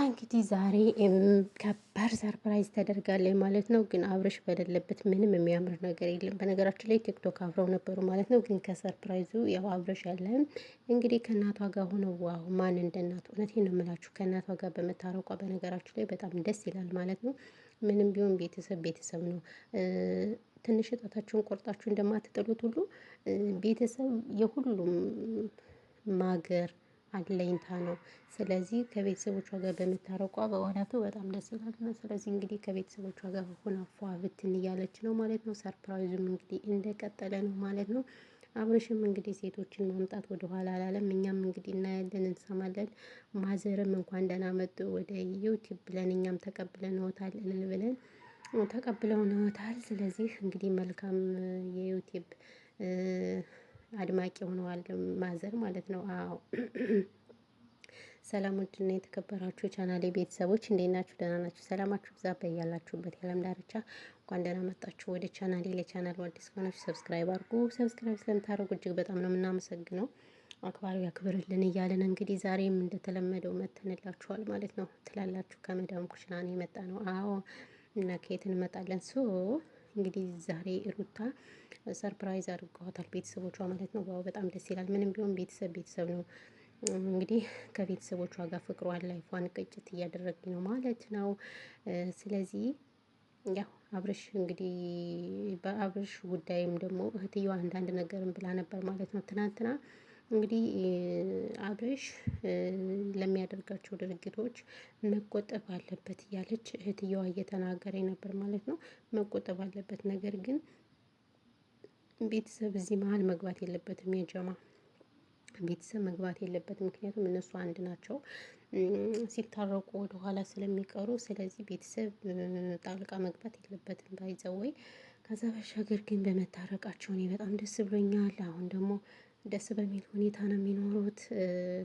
እንግዲህ ዛሬ ከባድ ሰርፕራይዝ ተደርጋለች ማለት ነው። ግን አብርሽ በሌለበት ምንም የሚያምር ነገር የለም። በነገራችን ላይ ቲክቶክ አብረው ነበሩ ማለት ነው። ግን ከሰርፕራይዙ ያው አብርሽ ያለም እንግዲህ ከእናቷ ጋር ሆነው ዋው ማን እንደ እናቱ እውነቴን ነው የምላችሁ ከእናቷ ጋር በመታረቋ በነገራችን ላይ በጣም ደስ ይላል ማለት ነው። ምንም ቢሆን ቤተሰብ ቤተሰብ ነው። ትንሽ እጣታችሁን ቆርጣችሁ እንደማትጥሉት ሁሉ ቤተሰብ የሁሉም ማገር አለኝታ ነው። ስለዚህ ከቤተሰቦቿ ጋር በመታረቋ በእውነቱ በጣም ደስ ይላል። ስለዚህ እንግዲህ ከቤተሰቦቿ ጋር ሆና ፏ ብትን እያለች ነው ማለት ነው። ሰርፕራይዙም እንግዲህ እንደቀጠለ ነው ማለት ነው። አብርሽም እንግዲህ ሴቶችን ማምጣት ወደኋላ አላለም። እኛም እንግዲህ እናያለን እንሰማለን። ማዘርም እንኳን ደህና መጡ ወደ ዩቲዩብ ብለን እኛም ተቀብለንዎታል እልል ብለን ተቀብለውነዎታል። ስለዚህ እንግዲህ መልካም የዩቲዩብ አድማቂ ሆነዋል ማዘር ማለት ነው። አዎ ሰላም ውድና የተከበራችሁ የቻናሌ ቤተሰቦች እንዴት ናችሁ? ደህና ናችሁ? ሰላማችሁ ብዛ በያላችሁበት የዓለም ዳርቻ። እንኳን ደህና መጣችሁ ወደ ቻናሌ። ለቻናሉ አዲስ ከሆናችሁ ሰብስክራይብ አድርጉ። ሰብስክራይብ ስለምታደርጉ እጅግ በጣም ነው የምናመሰግነው። አክባሪ ያክብርልን እያለን እንግዲህ ዛሬም እንደተለመደው መተንላችኋል ማለት ነው። ትላላችሁ ከመዳም ኩሽና ነው የመጣ ነው። አዎ እና ከየት እንመጣለን? እንግዲህ ዛሬ ሩታ ሰርፕራይዝ አድርገዋታል ቤተሰቦቿ ማለት ነው። ዋው በጣም ደስ ይላል። ምንም ቢሆን ቤተሰብ ቤተሰብ ነው። እንግዲህ ከቤተሰቦቿ ጋር ፍቅሯን ላይፏን ቅጭት እያደረግኝ ነው ማለት ነው። ስለዚህ ያው አብርሽ እንግዲህ በአብርሽ ጉዳይም ደግሞ እህትየዋ አንዳንድ ነገርም ብላ ነበር ማለት ነው። ትናንትና እንግዲህ አብርሽ ለሚያደርጋቸው ድርጊቶች መቆጠብ አለበት እያለች እህትየዋ እየተናገረኝ ነበር ማለት ነው። መቆጠብ አለበት ነገር ግን ቤተሰብ እዚህ መሃል መግባት የለበትም። የጀማ ቤተሰብ መግባት የለበትም ምክንያቱም እነሱ አንድ ናቸው። ሲታረቁ ወደኋላ ስለሚቀሩ ስለዚህ ቤተሰብ ጣልቃ መግባት የለበትም። ባይ ዘ ዌይ ከዛ ባሻገር ግን በመታረቃቸው እኔ በጣም ደስ ብሎኛል። አሁን ደግሞ ደስ በሚል ሁኔታ ነው የሚኖሩት።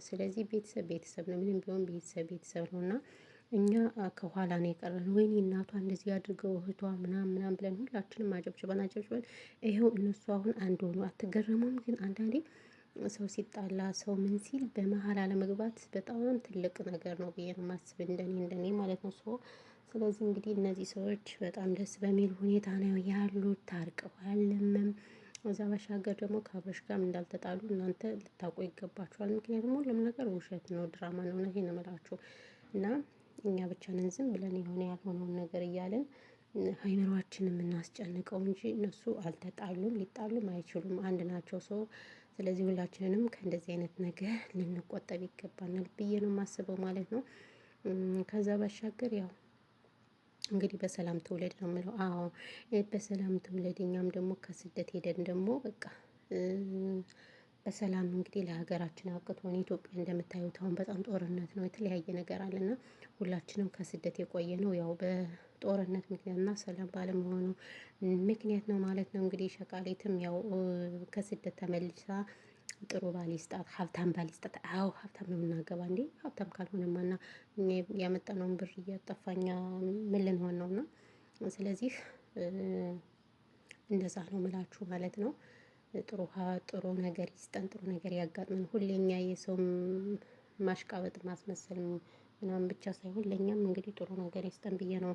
ስለዚህ ቤተሰብ ቤተሰብ ነው ምንም ቢሆን ቤተሰብ ቤተሰብ ነው። እና እኛ ከኋላ ነው የቀረን ወይኔ እናቷ እንደዚህ አድርገው እህቷ ምናምን ምናምን ብለን ሁላችንም አጨብጭበን አጨብጭበን ይኸው እነሱ አሁን አንድ ሆኑ። አትገረሙም? ግን አንዳንዴ ሰው ሲጣላ ሰው ምን ሲል በመሃል አለመግባት በጣም ትልቅ ነገር ነው ብዬ ነው የማስብ እንደኔ ማለት ነው። ስለዚህ እንግዲህ እነዚህ ሰዎች በጣም ደስ በሚል ሁኔታ ነው ያሉት ታርቀዋልም። ከዛ ባሻገር ደግሞ ከአብርሽ ጋርም እንዳልተጣሉ እናንተ ልታውቁ ይገባችኋል። ምክንያቱም ሁሉም ነገር ውሸት ነው ድራማ ነው እውነቴን ነው የምላችሁ። እና እኛ ብቻ ነን ዝም ብለን የሆነ ያልሆነውን ነገር እያልን አይምሮአችንን የምናስጨንቀው እንጂ እነሱ አልተጣሉም ሊጣሉም አይችሉም አንድ ናቸው። ስለዚህ ሁላችንንም ከእንደዚህ አይነት ነገር ልንቆጠብ ይገባናል ብዬ ነው የማስበው ማለት ነው። ከዛ ባሻገር ያው እንግዲህ በሰላም ትውለድ ነው የምለው። አዎ በሰላም ትውለድ። እኛም ደግሞ ከስደት ሄደን ደግሞ በቃ በሰላም እንግዲህ ለሀገራችን አብቅቶን ኢትዮጵያ እንደምታዩት አሁን በጣም ጦርነት ነው የተለያየ ነገር አለና ሁላችንም ከስደት የቆየነው ያው በጦርነት ምክንያት እና ሰላም ባለመሆኑ ምክንያት ነው ማለት ነው። እንግዲህ ሸቃሊትም ያው ከስደት ተመልሳ ጥሩ ባል ይስጣት ሀብታም ባል ይስጣት። አዎ ሀብታም ነው የምናገባ እንዴ ሀብታም ካልሆነማና ያመጣነውን ብር እያጠፋ እኛ ምን ልንሆን ነው? እና ስለዚህ እንደዛ ነው የምላችሁ ማለት ነው። ጥሩ ነገር ይስጠን ጥሩ ነገር ያጋጥመን። ሁሌ እኛ የሰውም ማሽቃበጥ ማስመሰል ምናምን ብቻ ሳይሆን ለኛም እንግዲህ ጥሩ ነገር ይስጠን ብዬ ነው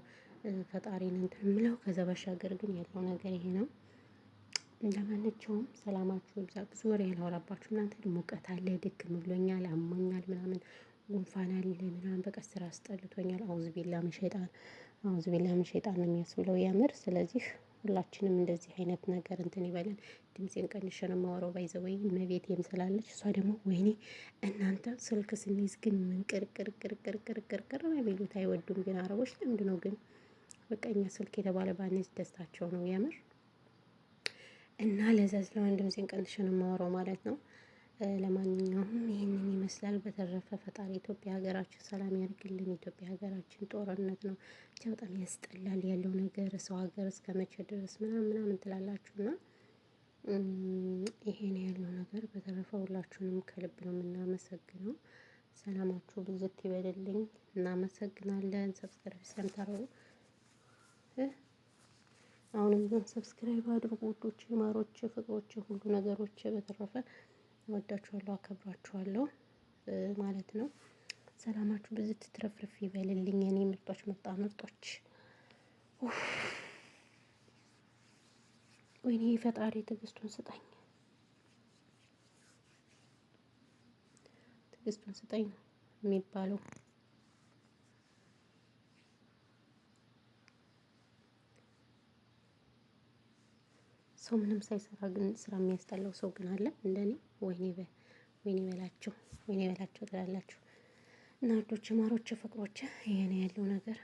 ፈጣሪን እንትን የምለው። ከዛ ባሻገር ግን ያለው ነገር ይሄ ነው። ለማንኛውም ሰላማችሁ ይብዛ። ብዙ ወሬ አላወራባችሁ እናንተ ሙቀት አለ ድክም ብሎኛል አሞኛል ምናምን ጉንፋን አለ ምናምን በቃ ስራ አስጠልቶኛል። አውዝ ቢላ ምን ሸይጣን አውዝ ቢላ ምን ሸይጣን ነው የሚያስብለው የምር። ስለዚህ ሁላችንም እንደዚህ አይነት ነገር እንትን ይበለን። ድምፄን ቀንሼ ነው የማወራው ባይ ዘ ዌይ እመቤቴም ስላለች እሷ ደግሞ ወይኔ እናንተ ስልክ ስንይዝ ግን ምን ቅርቅር ነው የሚሉት አይወዱም። ግን አረቦች ለምንድነው ግን በቃ እኛ ስልክ የተባለ ባንይዝ ደስታቸው ነው የምር። እና ለዛ ስለሆነ ድምፄን ቀንሼ ነው የማወራው ማለት ነው። ለማንኛውም ይህንን ይመስላል። በተረፈ ፈጣሪ ኢትዮጵያ ሀገራችን ሰላም ያድርግልን። ኢትዮጵያ ሀገራችን ጦርነት ነው ብቻ በጣም ያስጠላል ያለው ነገር። ሰው ሀገር እስከመቼ ድረስ ምናምን ትላላችሁ? እና ይሄ ነው ያለው ነገር። በተረፈ ሁላችሁንም ከልብ ነው የምናመሰግነው። ሰላማችሁ ብዝት ይበልልኝ። እናመሰግናለን ሰብስክራይብ ስለምታደርጉ። አሁንም ቢሆን ሰብስክራይብ አድርጉ ውዶቼ ማሮቼ ፍቅሮቼ ሁሉ ነገሮቼ። በተረፈ እወዳችኋለሁ አከብራችኋለሁ ማለት ነው። ሰላማችሁ ብዙ ትትረፍርፍ ይበልልኝ። እኔ ምርጦች መጣ ምርጦች። ወይኔ ፈጣሪ ትዕግስቱን ስጠኝ፣ ትዕግስቱን ስጠኝ ነው የሚባለው። ሰው ምንም ሳይሰራ ግን ስራ የሚያስጠላው ሰው ግን አለ እንደኔ። ወይኔ በላቸው፣ ወይኔ በላቸው ትላላችሁ እና ውዶች፣ ማሮች፣ ፍቅሮች ይሄ ነው ያለው ነገር።